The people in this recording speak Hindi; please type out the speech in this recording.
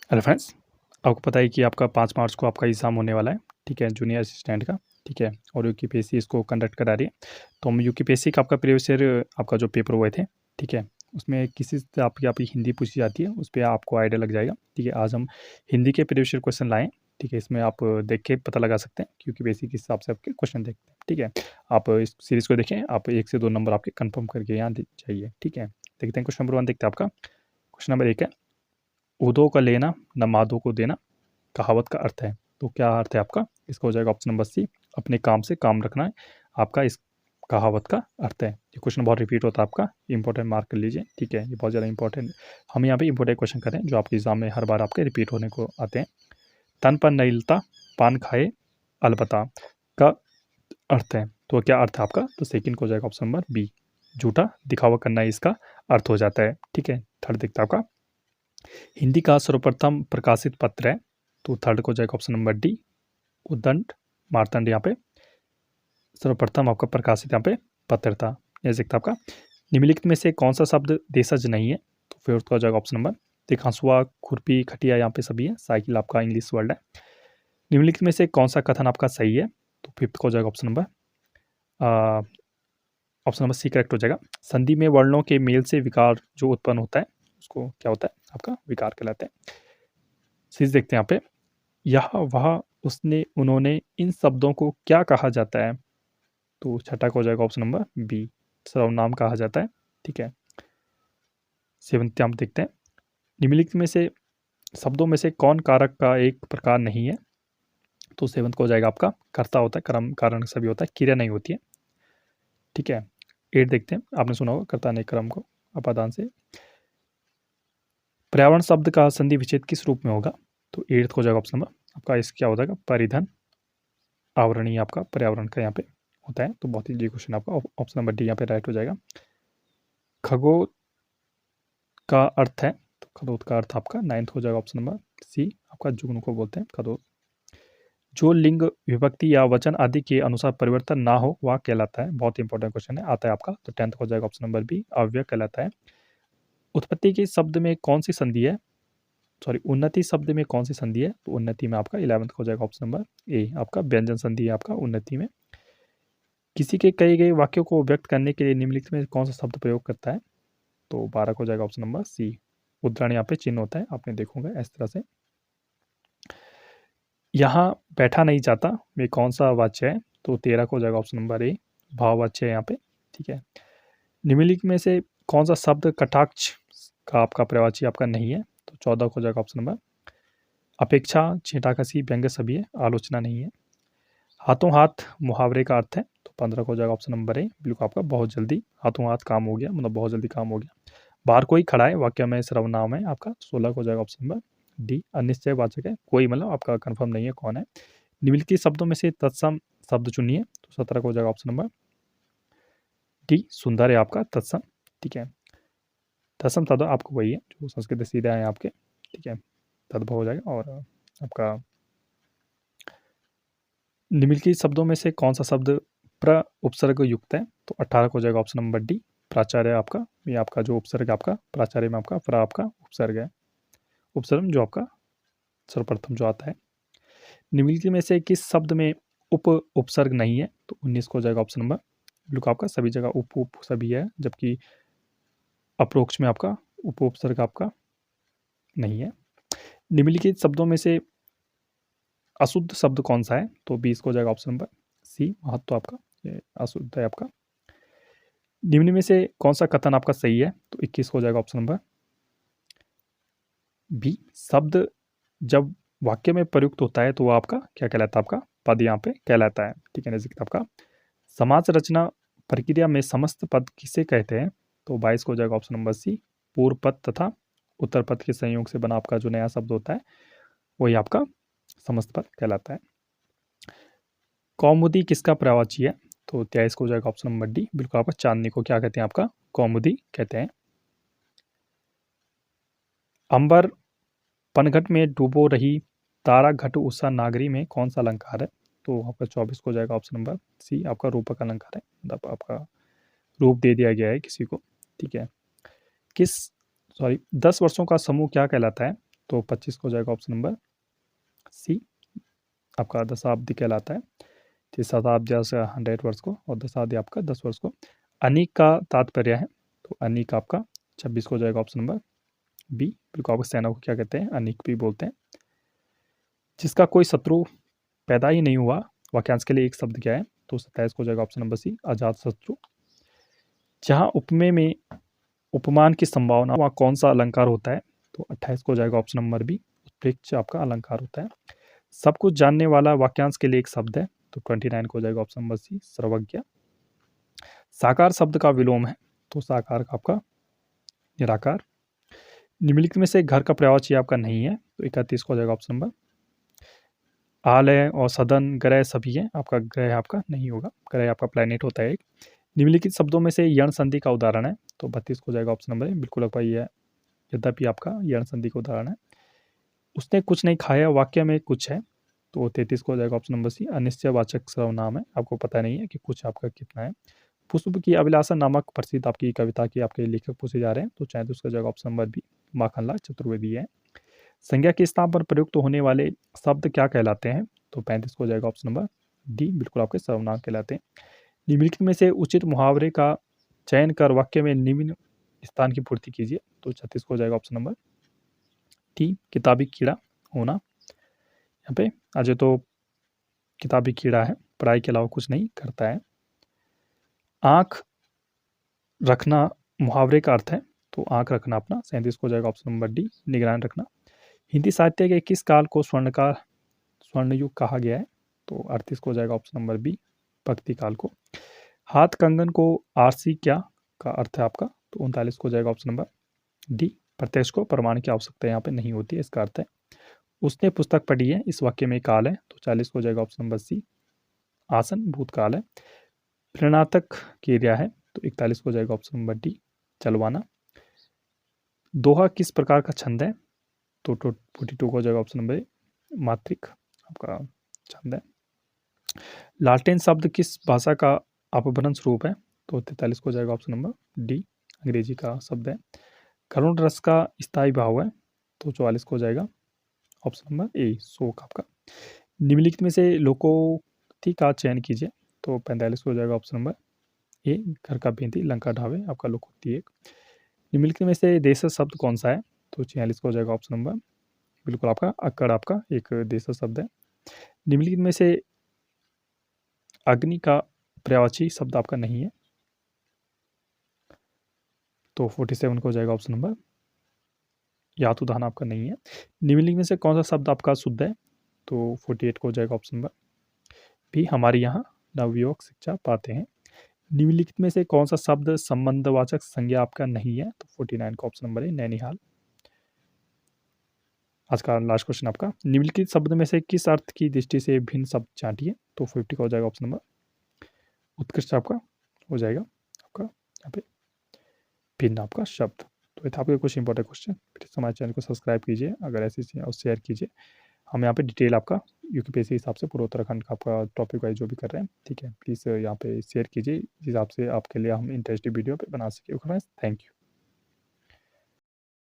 हेलो फ्रेंड्स, आपको पता है कि आपका 5 मार्च को आपका एग्ज़ाम होने वाला है, ठीक है? जूनियर असिस्टेंट का, ठीक है? और यूकेपीएससी इसको कंडक्ट करा रही है। तो हम यूकेपीएससी का आपका प्रीवियस ईयर आपका जो पेपर हुए थे, ठीक है? उसमें किसी से आपकी हिंदी पूछी जाती है, उस पे आपको आइडिया लग जाएगा, ठीक है? आज हम हिंदी के प्रीवियस ईयर क्वेश्चन लाए हैं, ठीक है? इसमें आप देख के पता लगा सकते हैं कि यूकेपीएससी किस हिसाब से आपके क्वेश्चन देखते हैं, ठीक है? आप इस सीरीज़ को देखें, आप 1 से 2 नंबर आपके कन्फर्म करके यहाँ दे जाइए, ठीक है? देखते हैं क्वेश्चन नंबर 1 देखते हैं आपका। क्वेश्चन नंबर 1 है, ऊधो का लेना न माधो को देना कहावत का अर्थ है। तो क्या अर्थ है आपका? इसका हो जाएगा ऑप्शन नंबर सी, अपने काम से काम रखना है आपका इस कहावत का अर्थ है। ये क्वेश्चन बहुत रिपीट होता है आपका, इंपॉर्टेंट मार्क कर लीजिए, ठीक है? ये बहुत ज़्यादा इंपॉर्टेंट, हम यहाँ पे इंपॉर्टेंट क्वेश्चन कर रहे हैं जो आपके एग्जाम में हर बार आपके रिपीट होने को आते हैं। तन पर नहीं हिलता, पान खाए अलबत्ता का अर्थ है। तो क्या अर्थ है आपका? तो सेकंड को हो जाएगा ऑप्शन नंबर बी, झूठा दिखावा करना ही इसका अर्थ हो जाता है, ठीक है? थर्ड दिखता है आपका, हिंदी का सर्वप्रथम प्रकाशित पत्र है। तो थर्ड को हो जाएगा ऑप्शन नंबर डी, उद्दंड मार्तंड। यहाँ पे सर्वप्रथम आपका प्रकाशित यहाँ पे पत्र था। ये दिखता आपका, निम्नलिखित में से कौन सा शब्द देशज नहीं है? तो फिर उसका हो जाएगा ऑप्शन नंबर देख, हंसुआ, खुरपी, खटिया यहाँ पे सभी है। साइकिल आपका इंग्लिश वर्ड है। निम्नलिखित में से कौन सा कथन आपका सही है? तो फिफ्थ को हो जाएगा option number option number C correct हो जाएगा। संधि में वर्णों के मेल से विकार जो उत्पन्न होता है उसको क्या होता है? आपका विकार कहलाता है। चीज देखते हैं यहाँ पे, यह वह उसने उन्होंने इन शब्दों को क्या कहा जाता है? तो छठा का हो जाएगा ऑप्शन नंबर बी, सर्वनाम कहा जाता है, ठीक है? सेवंथ हम देखते हैं, निम्नलिखित में से शब्दों में से कौन कारक का एक प्रकार नहीं है? तो सेवंथ को हो जाएगा आपका कर्ता होता है, कर्म कारण सभी होता है, क्रिया नहीं होती है, ठीक है? एट देखते हैं, आपने सुना होगा कर्ता ने कर्म को अपादान से। पर्यावरण शब्द का संधि विच्छेद किस रूप में होगा? तो एट्थ को हो जाएगा ऑप्शन नंबर आपका, इस क्या हो जाएगा? परिधन आवरणीय आपका पर्यावरण का यहाँ पे होता है। तो बहुत ही क्वेश्चन आपका ऑप्शन नंबर डी यहाँ पे राइट हो जाएगा। खगोल का अर्थ है, तो खदोत का अर्थ आपका नाइन्थ हो जाएगा ऑप्शन नंबर सी, आपका जुगनू को बोलते हैं खदोत। जो लिंग विभक्ति या वचन आदि के अनुसार परिवर्तन ना हो वह कहलाता है। बहुत इंपॉर्टेंट क्वेश्चन है, आता है आपका। तो टेंथ हो जाएगा ऑप्शन नंबर बी, अव्यय कहलाता है। उत्पत्ति के शब्द में कौन सी संधि है? सॉरी, उन्नति शब्द में कौन सी संधि है? तो उन्नति में आपका 11th हो जाएगा ऑप्शन नंबर ए, आपका व्यंजन संधि है आपका उन्नति में। किसी के कहे गए वाक्यों को व्यक्त करने के लिए निम्नलिखित में कौन सा शब्द प्रयोग करता है? तो 12 हो जाएगा ऑप्शन नंबर सी, उद्धरण यहाँ पे चिन्ह होता है, आपने देखोगे इस तरह से। यहाँ बैठा नहीं जाता ये कौन सा वाच्य है? तो 13 को हो जाएगा ऑप्शन नंबर ए, भाववाच्य है यहाँ पे, ठीक है? निम्नलिखित में से कौन सा शब्द कटाक्ष का आपका पर्यायवाची आपका नहीं है? तो 14 को हो जाएगा ऑप्शन नंबर अपेक्षा, छींटाकशी, व्यंग्य सभी है, आलोचना नहीं है। हाथों हाथ मुहावरे का अर्थ है, तो 15 को हो जाएगा ऑप्शन नंबर ए, बिल्कुल आपका बहुत जल्दी हाथों हाथ काम हो गया, मतलब बहुत जल्दी काम हो गया। बाहर कोई खड़ा है वाक्य में सर्वनाम है आपका, 16 को हो जाएगा ऑप्शन नंबर डी, अनिश्चय वाचक है, कोई मतलब आपका कंफर्म नहीं है कौन है। निम्नलिखित शब्दों में से तत्सम शब्द चुनिए, तो 17 को हो जाएगा ऑप्शन नंबर डी, सुंदर है आपका तत्सम, ठीक है? तत्सम तद आपको वही है जो संस्कृत सीधा है आपके, ठीक है? तद्भव हो जाएगा। और आपका निम्नलिखित शब्दों में से कौन सा शब्द प्र उपसर्ग युक्त है? तो 18 को हो जाएगा ऑप्शन नंबर डी, प्राचार्य आपका, ये आपका जो उपसर्ग आपका प्राचार्य में आपका प्र आपका उपसर्ग है, उपसर्ग जो आपका सर्वप्रथम जो आता है। निम्नलिखित में से किस शब्द में उप उपसर्ग नहीं है? तो 19 को हो जाएगा ऑप्शन नंबर बिल्कुल आपका, सभी जगह उप उप सभी है, जबकि अप्रोक्ष में आपका उप उपसर्ग आपका नहीं है। निम्नलिखित शब्दों में से अशुद्ध शब्द कौन सा है? तो 20 को हो जाएगा ऑप्शन नंबर सी, महत्व आपका ये अशुद्ध है आपका। निम्न में से कौन सा कथन आपका सही है? तो 21 को हो जाएगा ऑप्शन नंबर बी, शब्द जब वाक्य में प्रयुक्त होता है तो वो आपका क्या कहलाता है? आपका पद यहाँ पे कहलाता है, ठीक है? नजदीक आपका समाज रचना प्रक्रिया में समस्त पद किसे कहते हैं? तो 22 को हो जाएगा ऑप्शन नंबर सी, पूर्व पद तथा उत्तर पद के संयोग से बना आपका जो नया शब्द होता है वही आपका समस्त पद कहलाता है। कौमुदी किसका पर्यायवाची है? तो 23 को हो जाएगा ऑप्शन नंबर डी, बिल्कुल आपका चांदनी को क्या कहते हैं? आपका कौमुदी कहते हैं। अंबर पनघट में डूबो रही तारा घट उषा नागरी में कौन सा अलंकार है? तो आपका 24 को हो जाएगा ऑप्शन नंबर सी, आपका रूपक अलंकार है, मतलब आपका रूप दे दिया गया है किसी को, ठीक है? किस 10 वर्षों का समूह क्या कहलाता है? तो 25 को हो जाएगा ऑप्शन नंबर सी, आपका दशाब्दी कहलाता है। शताब्दी 100 वर्ष को और दशाब्दी आपका 10 वर्ष को। अनीक का तात्पर्य है, तो अनीक आपका 26 को हो जाएगा ऑप्शन नंबर बी। बिल्कुल, आपको सेना को क्या कहते हैं, अनीक भी बोलते हैं। जिसका कोई शत्रु पैदा ही नहीं हुआ, वाक्यांश के लिए एक शब्द क्या है, तो 27 को हो जाएगा ऑप्शन नंबर सी, अजात शत्रु। जहाँ उपमे में उपमान की संभावना, वहाँ कौन सा अलंकार होता है, तो 28 को हो जाएगा ऑप्शन नंबर बी, उत्प्रेक्ष आपका अलंकार होता है। सब कुछ जानने वाला वाक्यांश के लिए एक शब्द है, तो 29 को हो जाएगा ऑप्शन नंबर सी, सर्वज्ञ। साकार शब्द का विलोम है, तो साकार का आपका निराकार। निम्नलिखित में से घर का पर्यायवाची आपका नहीं है, तो 31 को हो जाएगा ऑप्शन नंबर। आलय और सदन ग्रह सभी है, आपका ग्रह आपका नहीं होगा, ग्रह आपका प्लैनेट होता है एक। निम्नलिखित शब्दों में से यण संधि का उदाहरण है, तो 32 को हो जाएगा ऑप्शन नंबर। बिल्कुल आपका ये है, यद्यपि आपका यण संधि का उदाहरण है। उसने कुछ नहीं खाया, वाक्य में कुछ है, तो 33 को हो जाएगा ऑप्शन नंबर सी, अनिश्चयवाचक सर्वनाम है, आपको पता नहीं है कि कुछ आपका कितना है। पुष्प की अभिलाषा नामक प्रसिद्ध आपकी कविता के आपके लेखक पूछे जा रहे हैं, तो 34 का जाएगा option number B, Makhanlal Chaturvedi है। संज्ञा के स्थान पर प्रयुक्त होने वाले शब्द क्या कहलाते हैं, तो 35 को जाएगा ऑप्शन नंबर डी, बिल्कुल आपके सर्वनाम कहलाते हैं। निम्नलिखित में से उचित मुहावरे का चयन कर वाक्य में निम्न स्थान की पूर्ति कीजिए, तो 36 को जाएगा ऑप्शन नंबर डी, किताबी कीड़ा होना। यहाँ पे अजय तो किताबी कीड़ा है, पढ़ाई के अलावा कुछ नहीं करता है। आंख रखना मुहावरे का अर्थ है, तो आंख रखना अपना, 37 को जाएगा ऑप्शन नंबर डी, निगरान रखना। हिंदी साहित्य के किस काल को स्वर्णयुग कहा गया है, तो 38 को जाएगा ऑप्शन नंबर बी, भक्ति काल को। हाथ कंगन को आरसी क्या का अर्थ है आपका, तो 39 को जाएगा ऑप्शन नंबर डी, प्रत्यक्ष को प्रमाण की आवश्यकता यहाँ पे नहीं होती है, इसका अर्थ है उसने पुस्तक पढ़ी है, इस वाक्य में काल है, तो 40 को जाएगा ऑप्शन नंबर सी, आसन भूतकाल है। प्रेरणात्मक क्रिया है, तो 41 को जाएगा ऑप्शन नंबर डी, चलवाना। दोहा किस प्रकार का छंद है, तो 42 को जाएगा ऑप्शन नंबर ए, मात्रिक आपका छंद है। लालटेन शब्द किस भाषा का अपभ्रंश रूप है, तो 43 को जाएगा ऑप्शन नंबर डी, अंग्रेजी का शब्द है। करुण रस का स्थायी भाव है, तो 44 को जाएगा ऑप्शन नंबर ए, शोक आपका। निम्नलिखित में से लोकोक्ति का चयन कीजिए, तो 45 को जाएगा ऑप्शन नंबर ए, घर का बेंती लंका ढावे, आपका लोकोक्ति एक। निम्नलिखित में से देश शब्द कौन सा है, तो 46 को जाएगा ऑप्शन नंबर, बिल्कुल आपका अक्कड़ आपका एक देश शब्द है। निम्नलिखित में से अग्नि का पर्यायवाची शब्द आपका नहीं है, तो 47 को जाएगा ऑप्शन नंबर, यातुधान आपका नहीं है। निम्नलिखित में से कौन सा शब्द आपका शुद्ध है, तो 48 को जाएगा ऑप्शन नंबर भी, हमारे यहाँ नवयुवक शिक्षा पाते हैं। निम्नलिखित में से कौन सा शब्द संबंधवाचक संज्ञा आपका नहीं है, तो 49 का ऑप्शन नंबर है, नैनीहाल। आज का लास्ट क्वेश्चन आपका, निम्नलिखित शब्द में से किस अर्थ की दृष्टि से भिन्न शब्द चाटिए, तो 50 का हो जाएगा ऑप्शन नंबर उत्कृष्ट आपका हो जाएगा आपका यहाँ पे भिन्न आपका शब्द। तो ये था आपके कुछ इंपॉर्टेंट क्वेश्चन। प्लीज हमारे चैनल को सब्सक्राइब कीजिए, अगर ऐसी चीज़ें और शेयर कीजिए। हम यहाँ पे डिटेल आपका यूपीपीएससी हिसाब से पूरा उत्तराखंड का आपका टॉपिक वाइज जो भी कर रहे हैं, ठीक है, प्लीज़ यहाँ पे शेयर कीजिए, जिस हिसाब से आपके लिए हम इंटरेस्टिंग वीडियो पे बना सके। Thank you.